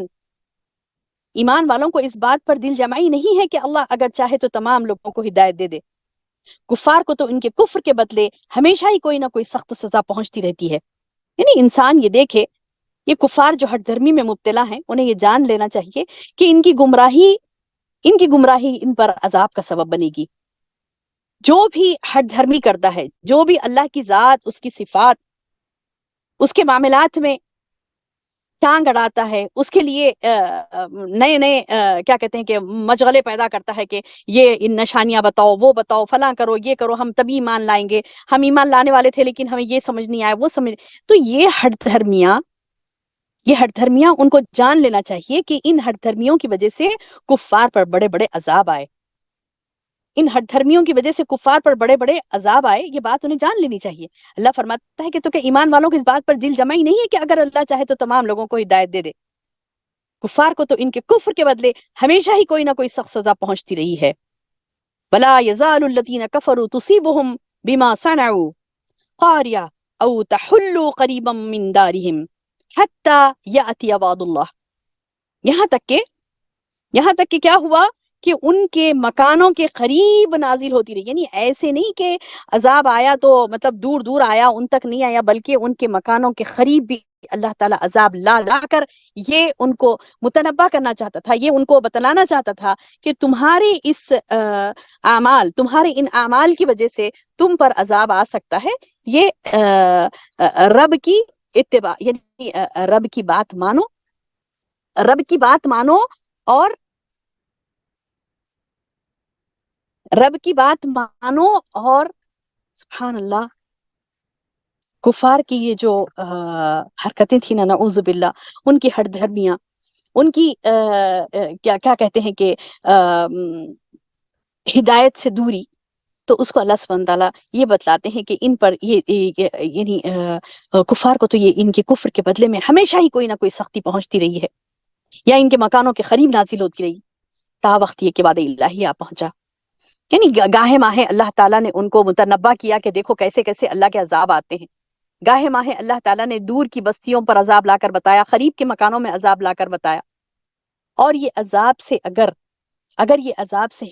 ایمان والوں کو اس بات پر دل جمعی نہیں ہے کہ اللہ اگر چاہے تو تمام لوگوں کو ہدایت دے دے. کفار کو تو ان کے کفر کے بدلے ہمیشہ ہی کوئی نہ کوئی سخت سزا پہنچتی رہتی ہے. یعنی انسان یہ دیکھے، یہ کفار جو ہٹ دھرمی میں مبتلا ہیں، انہیں یہ جان لینا چاہیے کہ ان کی گمراہی ان پر عذاب کا سبب بنے گی. جو بھی ہٹ دھرمی کرتا ہے، جو بھی اللہ کی ذات، اس کی صفات، اس کے معاملات میں ٹانگ اڑاتا ہے، اس کے لیے نئے نئے کیا کہتے ہیں کہ مشغلے پیدا کرتا ہے کہ یہ ان نشانیاں بتاؤ، وہ بتاؤ، فلاں کرو، یہ کرو، ہم تبھی ایمان لائیں گے، ہم ایمان لانے والے تھے لیکن ہمیں یہ سمجھ نہیں آیا، وہ سمجھ. تو یہ ہٹ دھرمیاں ان کو جان لینا چاہیے کہ ان ہٹ دھرمیوں کی وجہ سے کفار پر بڑے بڑے عذاب آئے. ان ہٹ دھرمیوں کی وجہ سے کفار پر بڑے بڑے عذاب آئے، یہ بات انہیں جان لینی چاہیے. اللہ فرماتا ہے کہ تو کہ ایمان والوں کو اس بات پر دل جمع ہی نہیں ہے کہ اگر اللہ چاہے تو تمام لوگوں کو ہدایت دے دے. کفار کو تو ان کے کفر کے بدلے ہمیشہ ہی کوئی نہ کوئی سخت سزا پہنچتی رہی ہے. وَلَا يَزَالُ الَّذِينَ كَفَرُوا تُصِيبُهُمْ بِمَا صَنَعُوا قَارِعَةً أَوْ تَحُلُّ قَرِيبًا مِّن دَارِهِمْ حَتَّى يَأْتِيَ وَعْدُ اللَّهِ. یہاں تک کہ کیا ہوا کہ ان کے مکانوں کے قریب نازل ہوتی رہی. یعنی ایسے نہیں کہ عذاب آیا تو مطلب دور دور آیا، ان تک نہیں آیا، بلکہ ان کے مکانوں کے قریب بھی اللہ تعالیٰ عذاب لا لا کر یہ ان کو متنبہ کرنا چاہتا تھا، یہ ان کو بتلانا چاہتا تھا کہ تمہارے اس تمہارے ان اعمال کی وجہ سے تم پر عذاب آ سکتا ہے. یہ رب کی اتباع، یعنی رب کی بات مانو اور سبحان اللہ، کفار کی یہ جو حرکتیں تھیں نا، نعوذ باللہ، ان کی ہٹ دھرمیاں، ان کی کیا کہتے ہیں کہ ہدایت سے دوری، تو اس کو اللہ سبحانہ تعالیٰ یہ بتلاتے ہیں کہ ان پر یعنی کفار کو تو یہ ان کے کفر کے بدلے میں ہمیشہ ہی کوئی نہ کوئی سختی پہنچتی رہی ہے، یا ان کے مکانوں کے قریب نازل ہوتی رہی تا وقت یہ کہ وعدہ الہی آ پہنچا. یعنی گاہے ماہے اللہ تعالیٰ نے ان کو متنبہ کیا کہ دیکھو کیسے کیسے اللہ کے عذاب آتے ہیں. گاہے ماہے اللہ تعالیٰ نے دور کی بستیوں پر عذاب لا کر بتایا، قریب کے مکانوں میں عذاب لا کر بتایا. اور یہ عذاب سے اگر یہ عذاب سے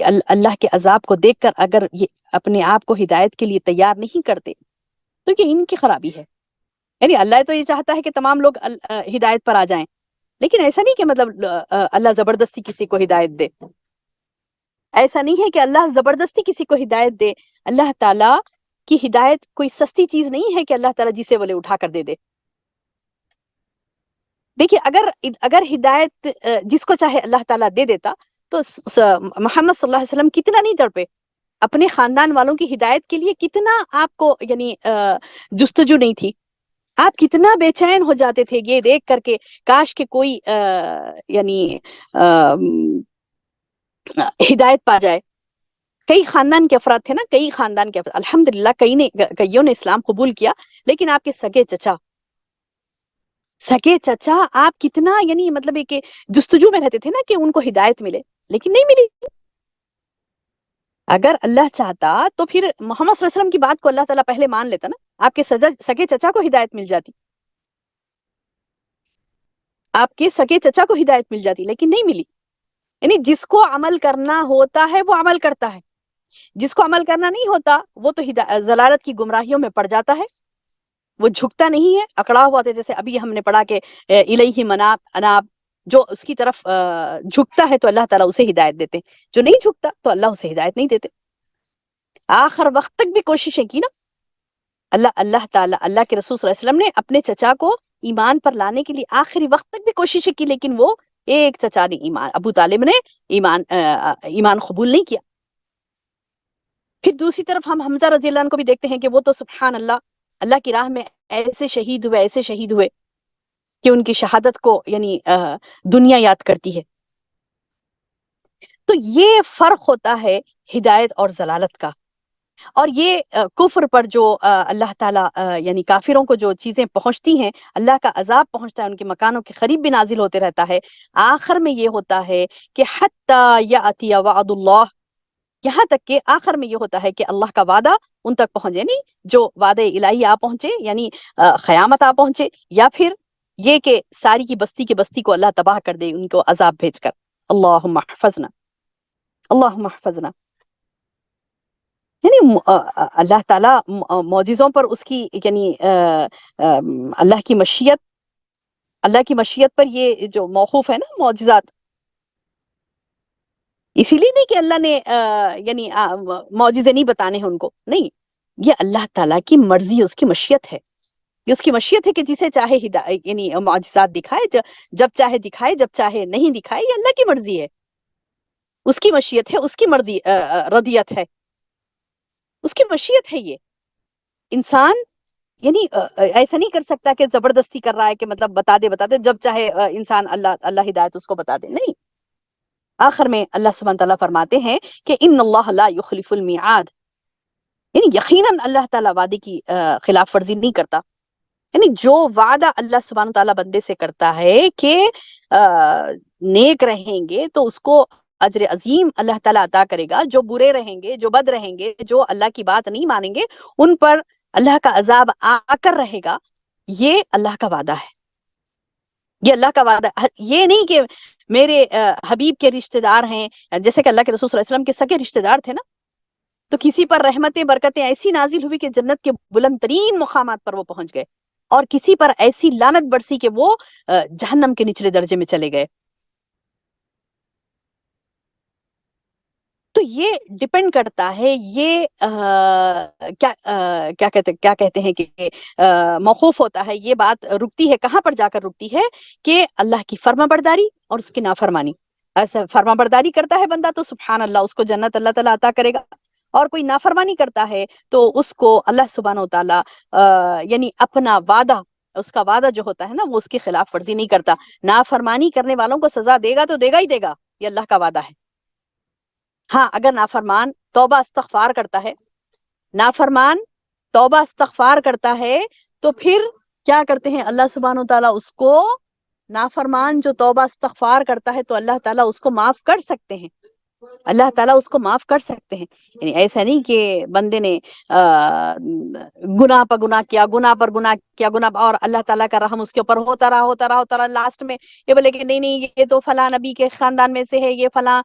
اللہ کے عذاب کو دیکھ کر اگر یہ اپنے آپ کو ہدایت کے لیے تیار نہیں کرتے تو یہ ان کی خرابی ہے. یعنی اللہ تو یہ چاہتا ہے کہ تمام لوگ ہدایت پر آ جائیں، لیکن ایسا نہیں کہ مطلب اللہ زبردستی کسی کو ہدایت دے. ایسا نہیں ہے کہ اللہ زبردستی کسی کو ہدایت دے. اللہ تعالیٰ کی ہدایت کوئی سستی چیز نہیں ہے کہ اللہ تعالیٰ جسے بولے اٹھا کر دے دے. دیکھیے اگر ہدایت جس کو چاہے اللہ تعالیٰ دے دیتا تو محمد صلی اللہ علیہ وسلم کتنا نہیں تڑپے، اپنے خاندان والوں کی ہدایت کے لیے کتنا آپ کو یعنی جستجو نہیں تھی، آپ کتنا بے چین ہو جاتے تھے یہ دیکھ کر کے کاش کہ کوئی یعنی ہدایت پا جائے. کئی خاندان کے افراد تھے نا، کئی خاندان کے افراد، الحمدللہ کئیوں نے اسلام قبول کیا، لیکن آپ کے سگے چچا آپ کتنا یعنی مطلب کہ جستجو میں رہتے تھے نا کہ ان کو ہدایت ملے، لیکن نہیں ملی. اگر اللہ چاہتا تو پھر محمد صلی اللہ علیہ وسلم کی بات کو اللہ تعالیٰ پہلے مان لیتا نا، آپ کے سگے چچا کو ہدایت مل جاتی، آپ کے سگے چچا کو ہدایت مل جاتی، لیکن نہیں ملی. یعنی جس کو عمل کرنا ہوتا ہے وہ عمل کرتا ہے، جس کو عمل کرنا نہیں ہوتا وہ تو ضلالت کی گمراہیوں میں پڑ جاتا ہے، وہ جھکتا نہیں ہے، اکڑا ہوا تھا. جیسے ابھی ہم نے پڑھا کہ الیہ اناب، جو اس کی طرف جھکتا ہے تو اللہ تعالیٰ اسے ہدایت دیتے، جو نہیں جھکتا تو اللہ اسے ہدایت نہیں دیتے. آخر وقت تک بھی کوششیں کی نا اللہ تعالیٰ، اللہ کے رسول صلی اللہ علیہ وسلم نے اپنے چچا کو ایمان پر لانے کے لیے آخری وقت تک بھی کوششیں کی، لیکن وہ ایک چچا نے ابو طالب نے ایمان قبول نہیں کیا. پھر دوسری طرف ہم حمزہ رضی اللہ عنہ کو بھی دیکھتے ہیں کہ وہ تو سبحان اللہ کی راہ میں ایسے شہید ہوئے کہ ان کی شہادت کو یعنی دنیا یاد کرتی ہے. تو یہ فرق ہوتا ہے ہدایت اور ضلالت کا. اور یہ کفر پر جو اللہ تعالیٰ یعنی کافروں کو جو چیزیں پہنچتی ہیں، اللہ کا عذاب پہنچتا ہے، ان کے مکانوں کے قریب بھی نازل ہوتے رہتا ہے. آخر میں یہ ہوتا ہے کہ حتی یأتی وعد اللہ، یہاں تک کہ آخر میں یہ ہوتا ہے کہ اللہ کا وعدہ ان تک پہنچے، نہیں جو وعدہ الہی آ پہنچے، یعنی قیامت آ پہنچے، یا پھر یہ کہ ساری کی بستی کو اللہ تباہ کر دے ان کو عذاب بھیج کر۔ اللہم احفظنا، اللہم احفظنا، یعنی اللہ تعالیٰ معجزوں پر اس کی یعنی اللہ کی مشیت، اللہ کی مشیت پر یہ جو موقوف ہے نا معجزات، اسی لیے نہیں کہ اللہ نے یعنی معجزے نہیں بتانے ہیں ان کو، نہیں، یہ اللہ تعالیٰ کی مرضی، اس کی مشیت ہے، یہ اس کی مشیت ہے کہ جسے چاہے یعنی معجزات دکھائے، جب چاہے دکھائے، جب چاہے نہیں دکھائے، یہ اللہ کی مرضی ہے، اس کی مشیت ہے، اس کی مرضی رضیت ہے، اس کی مشیت ہے۔ یہ انسان یعنی ایسا نہیں کر سکتا کہ زبردستی کر رہا ہے کہ مطلب بتا دے جب چاہے انسان اللہ ہدایت اس کو بتا دے، نہیں۔ آخر میں اللہ سبحانہ تعالیٰ فرماتے ہیں کہ ان اللہ لا یخلف المیعاد، یعنی یقیناً اللہ تعالیٰ وعدے کی خلاف ورزی نہیں کرتا، یعنی جو وعدہ اللہ سبحانہ تعالیٰ بندے سے کرتا ہے کہ نیک رہیں گے تو اس کو اجر عظیم اللہ تعالیٰ عطا کرے گا، جو برے رہیں گے، جو بد رہیں گے، جو اللہ کی بات نہیں مانیں گے، ان پر اللہ کا عذاب آ کر رہے گا، یہ اللہ کا وعدہ ہے، یہ اللہ کا وعدہ ہے۔ یہ نہیں کہ میرے حبیب کے رشتہ دار ہیں، جیسے کہ اللہ کے رسول صلی اللہ علیہ وسلم کے سگے رشتہ دار تھے نا، تو کسی پر رحمتیں برکتیں ایسی نازل ہوئی کہ جنت کے بلند ترین مقامات پر وہ پہنچ گئے، اور کسی پر ایسی لعنت برسی کہ وہ جہنم کے نچلے درجے میں چلے گئے۔ تو یہ ڈپینڈ کرتا ہے، یہ کیا کہتے ہیں کہ موقوف ہوتا ہے، یہ بات رکتی ہے کہاں پر جا کر رکتی ہے کہ اللہ کی فرما برداری اور اس کی نافرمانی۔ ایسا فرما برداری کرتا ہے بندہ تو سبحان اللہ اس کو جنت اللہ تعالیٰ عطا کرے گا، اور کوئی نافرمانی کرتا ہے تو اس کو اللہ سبحانہ و تعالیٰ یعنی اپنا وعدہ، اس کا وعدہ جو ہوتا ہے نا وہ اس کی خلاف ورزی نہیں کرتا۔ نافرمانی کرنے والوں کو سزا دے گا تو دے گا ہی دے گا، یہ اللہ کا وعدہ ہے۔ ہاں اگر نافرمان توبہ استغفار کرتا ہے، نافرمان توبہ استغفار کرتا ہے، تو پھر کیا کرتے ہیں اللہ سبحانہ و تعالیٰ اس کو، نافرمان جو توبہ استغفار کرتا ہے تو اللہ تعالیٰ اس کو معاف کر سکتے ہیں، اللہ تعالیٰ اس کو معاف کر سکتے ہیں۔ یعنی ایسا نہیں کہ بندے نے گناہ پر گناہ کیا، گناہ پر گناہ کیا، گناہ، اور اللہ تعالیٰ کا رحم اس کے اوپر ہوتا رہا، لاسٹ میں یہ بولے کہ نہیں یہ تو فلاں نبی کے خاندان میں سے ہے، یہ فلاں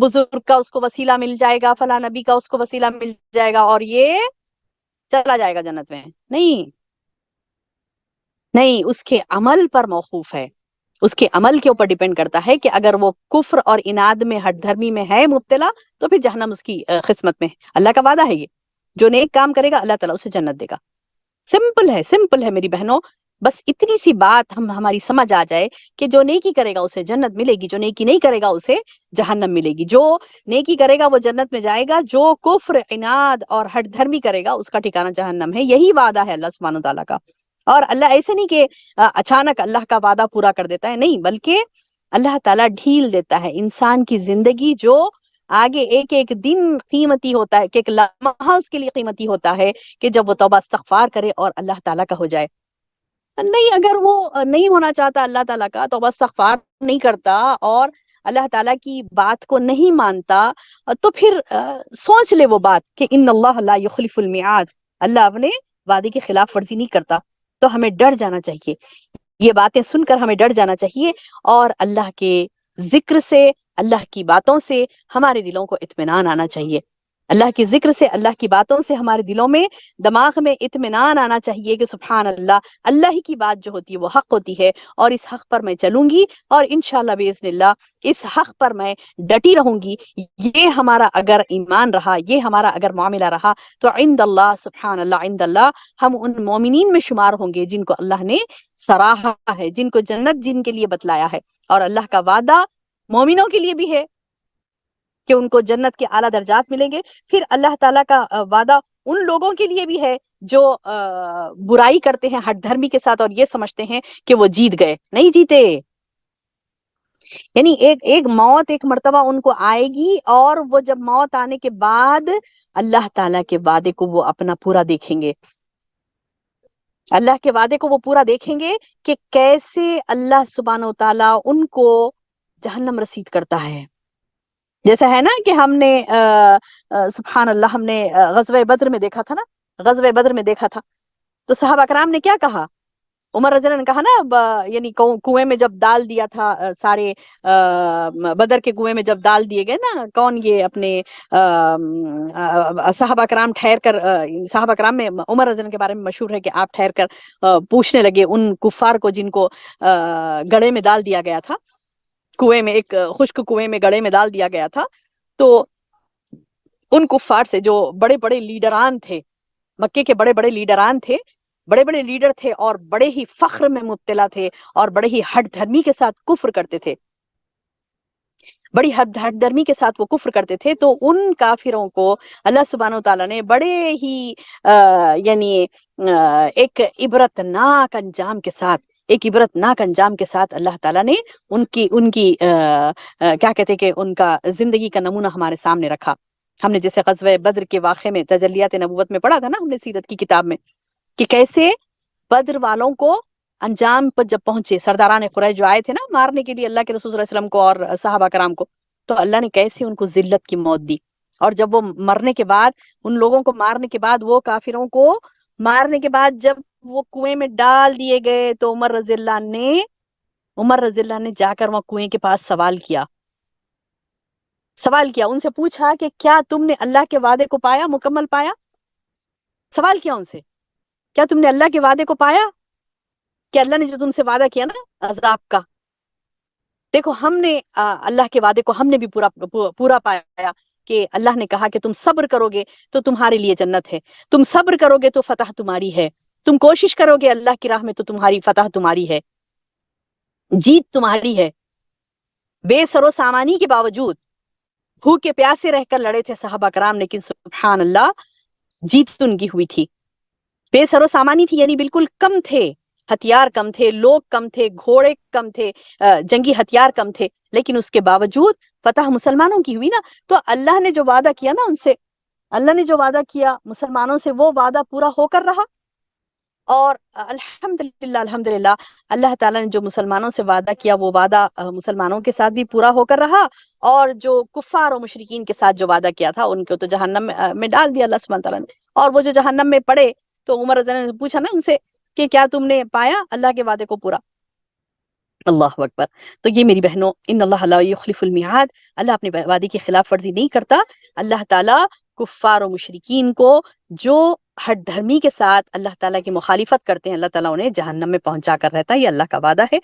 بزرگ کا اس کو وسیلہ مل جائے گا، فلاں نبی کا اس کو وسیلہ مل جائے گا، اور یہ چلا جائے گا جنت میں، نہیں، نہیں، اس کے عمل پر موقوف ہے، اس کے عمل کے اوپر ڈیپینڈ کرتا ہے کہ اگر وہ کفر اور اناد میں، ہٹ دھرمی میں ہے مبتلا، تو پھر جہنم اس کی قسمت میں ہے۔ اللہ کا وعدہ ہے یہ، جو نیک کام کرے گا اللہ تعالیٰ اسے جنت دے گا۔ سمپل ہے، سمپل ہے میری بہنوں، بس اتنی سی بات ہماری سمجھ آ جائے کہ جو نیکی کرے گا اسے جنت ملے گی، جو نیکی نہیں کرے گا اسے جہنم ملے گی، جو نیکی کرے گا وہ جنت میں جائے گا، جو کفر اناد اور ہٹ دھرمی کرے گا اس کا ٹھکانہ جہنم ہے۔ یہی وعدہ ہے اللہ سبحانہ تعالیٰ کا، اور اللہ ایسے نہیں کہ اچانک اللہ کا وعدہ پورا کر دیتا ہے، نہیں، بلکہ اللہ تعالیٰ ڈھیل دیتا ہے۔ انسان کی زندگی جو آگے ایک ایک دن قیمتی ہوتا ہے، کہ ایک لمحہ اس کے لیے قیمتی ہوتا ہے، کہ جب وہ توبہ استغفار کرے اور اللہ تعالیٰ کا ہو جائے۔ نہیں، اگر وہ نہیں ہونا چاہتا اللہ تعالیٰ کا، توبہ استغفار نہیں کرتا اور اللہ تعالیٰ کی بات کو نہیں مانتا، تو پھر سوچ لے وہ بات کہ ان اللہ لا یخلف المیعاد، اللہ اپنے وعدے کی خلاف ورزی نہیں کرتا۔ تو ہمیں ڈر جانا چاہیے، یہ باتیں سن کر ہمیں ڈر جانا چاہیے، اور اللہ کے ذکر سے، اللہ کی باتوں سے ہمارے دلوں کو اطمینان آنا چاہیے، اللہ کے ذکر سے، اللہ کی باتوں سے ہمارے دلوں میں، دماغ میں اطمینان آنا چاہیے کہ سبحان اللہ، اللہ ہی کی بات جو ہوتی ہے وہ حق ہوتی ہے، اور اس حق پر میں چلوں گی، اور انشاءاللہ باذن اللہ اس حق پر میں ڈٹی رہوں گی۔ یہ ہمارا اگر ایمان رہا، یہ ہمارا اگر معاملہ رہا، تو عند اللہ، سبحان اللہ، عند اللہ ہم ان مومنین میں شمار ہوں گے جن کو اللہ نے سراہا ہے، جن کو جنت جن کے لیے بتلایا ہے، اور اللہ کا وعدہ مومنوں کے لیے بھی ہے کہ ان کو جنت کے اعلیٰ درجات ملیں گے۔ پھر اللہ تعالیٰ کا وعدہ ان لوگوں کے لیے بھی ہے جو برائی کرتے ہیں ہٹ دھرمی کے ساتھ، اور یہ سمجھتے ہیں کہ وہ جیت گئے، نہیں جیتے، یعنی ایک ایک موت ایک مرتبہ ان کو آئے گی، اور وہ جب موت آنے کے بعد اللہ تعالیٰ کے وعدے کو وہ اپنا پورا دیکھیں گے، اللہ کے وعدے کو وہ پورا دیکھیں گے کہ کیسے اللہ سبحانہ و تعالیٰ ان کو جہنم رسید کرتا ہے۔ جیسا ہے نا کہ ہم نے سبحان اللہ ہم نے غزوہ بدر میں دیکھا تھا نا، غزوہ بدر میں دیکھا تھا تو صحابہ کرام نے کیا کہا؟ عمر رضی اللہ عنہ نے کہا نا یعنی کنویں میں جب ڈال دیا تھا سارے بدر کے کنویں میں جب ڈال دیے گئے نا، کون یہ اپنے صحابہ کرام ٹھہر کر صحابہ کرام میں عمر رضی اللہ عنہ کے بارے میں مشہور ہے کہ آپ ٹھہر کر پوچھنے لگے ان کفار کو جن کو گڑھے میں ڈال دیا گیا تھا، کنویں میں، ایک خشک کنویں میں گڑھے میں ڈال دیا گیا تھا. تو ان کفار سے جو بڑے بڑے لیڈران تھے، مکے کے بڑے بڑے لیڈران تھے، بڑے بڑے لیڈر تھے اور بڑے ہی فخر میں مبتلا تھے اور بڑے ہی ہٹ دھرمی کے ساتھ کفر کرتے تھے، بڑی ہٹ دھرمی کے ساتھ وہ کفر کرتے تھے. تو ان کافروں کو اللہ سبحانہ و تعالیٰ نے بڑے ہی یعنی ایک عبرتناک انجام کے ساتھ، ایک عبرتناک انجام کے ساتھ اللہ تعالیٰ نے ان کی کیا کہتے کہ ان کا زندگی کا نمونہ ہمارے سامنے رکھا. ہم نے جیسے غزوہ بدر کے واقعے میں تجلیات نبوت میں پڑھا تھا نا، ہم نے سیرت کی کتاب میں، کہ کیسے بدر والوں کو انجام پر جب پہنچے، سرداران قریش جو آئے تھے نا مارنے کے لیے اللہ کے رسول صلی اللہ علیہ وسلم کو اور صحابہ کرام کو، تو اللہ نے کیسے ان کو ذلت کی موت دی. اور جب وہ مرنے کے بعد، ان لوگوں کو مارنے کے بعد، وہ کافروں کو مارنے کے بعد جب وہ کنویں میں ڈال دیے گئے، تو عمر رضی اللہ نے جا کر وہاں کنویں کے پاس سوال کیا، ان سے پوچھا کہ کیا تم نے اللہ کے وعدے کو پایا، مکمل پایا؟ سوال کیا ان سے، کیا تم نے اللہ کے وعدے کو پایا؟ کہ اللہ نے جو تم سے وعدہ کیا نا عذاب کا، دیکھو ہم نے اللہ کے وعدے کو ہم نے بھی پورا پایا، کہ اللہ نے کہا کہ تم صبر کرو گے تو تمہارے لیے جنت ہے، تم صبر کرو گے تو فتح تمہاری ہے، تم کوشش کرو گے اللہ کی راہ میں تو تمہاری فتح تمہاری ہے، جیت تمہاری ہے. بے سر و سامانی کے باوجود بھوکے پیاسے رہ کر لڑے تھے صحابہ کرام، لیکن سبحان اللہ جیت ان کی ہوئی تھی. بے سر و سامانی تھی، یعنی بالکل کم تھے، ہتھیار کم تھے، لوگ کم تھے، گھوڑے کم تھے، جنگی ہتھیار کم تھے، لیکن اس کے باوجود فتح مسلمانوں کی ہوئی نا. تو اللہ نے جو وعدہ کیا نا ان سے، اللہ نے جو وعدہ کیا مسلمانوں سے، وہ وعدہ پورا ہو کر رہا. اور الحمدللہ اللہ تعالیٰ نے جو مسلمانوں سے وعدہ کیا، وہ وعدہ مسلمانوں کے ساتھ بھی پورا ہو کر رہا، اور جو کفار و مشرکین کے ساتھ جو وعدہ کیا تھا ان کو تو جہنم میں ڈال دیا اللہ سبحانہ تعالیٰ نے. اور وہ جو جہنم میں پڑے، تو عمر رضی اللہ عنہ نے پوچھا نا ان سے کہ کیا تم نے پایا اللہ کے وعدے کو پورا؟ اللہ اکبر. تو یہ میری بہنوں، ان اللہ لا یخلف المیعاد، اللہ اپنے وعدے کی خلاف ورزی نہیں کرتا. اللہ تعالیٰ کفار و مشرکین کو جو ہٹ دھرمی کے ساتھ اللہ تعالیٰ کی مخالفت کرتے ہیں، اللہ تعالیٰ انہیں جہنم میں پہنچا کر رہتا ہے، یہ اللہ کا وعدہ ہے.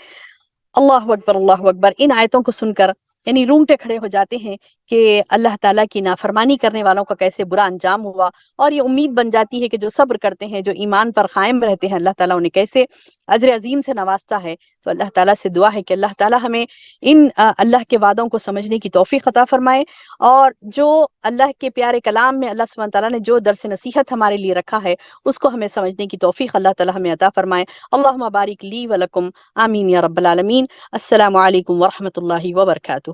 اللہ اکبر، اللہ اکبر. ان آیتوں کو سن کر یعنی رونگٹے کھڑے ہو جاتے ہیں کہ اللہ تعالیٰ کی نافرمانی کرنے والوں کا کیسے برا انجام ہوا، اور یہ امید بن جاتی ہے کہ جو صبر کرتے ہیں، جو ایمان پر قائم رہتے ہیں، اللہ تعالیٰ انہیں کیسے اجر عظیم سے نوازتا ہے. تو اللہ تعالیٰ سے دعا ہے کہ اللہ تعالیٰ ہمیں ان اللہ کے وعدوں کو سمجھنے کی توفیق عطا فرمائے، اور جو اللہ کے پیارے کلام میں اللہ سبحانہ تعالیٰ نے جو درس نصیحت ہمارے لیے رکھا ہے، اس کو ہمیں سمجھنے کی توفیق اللہ تعالیٰ ہمیں عطا فرمائے. اللہم بارک لی ولکم، آمین یا رب العالمین. السلام علیکم ورحمۃ اللہ وبرکاتہ.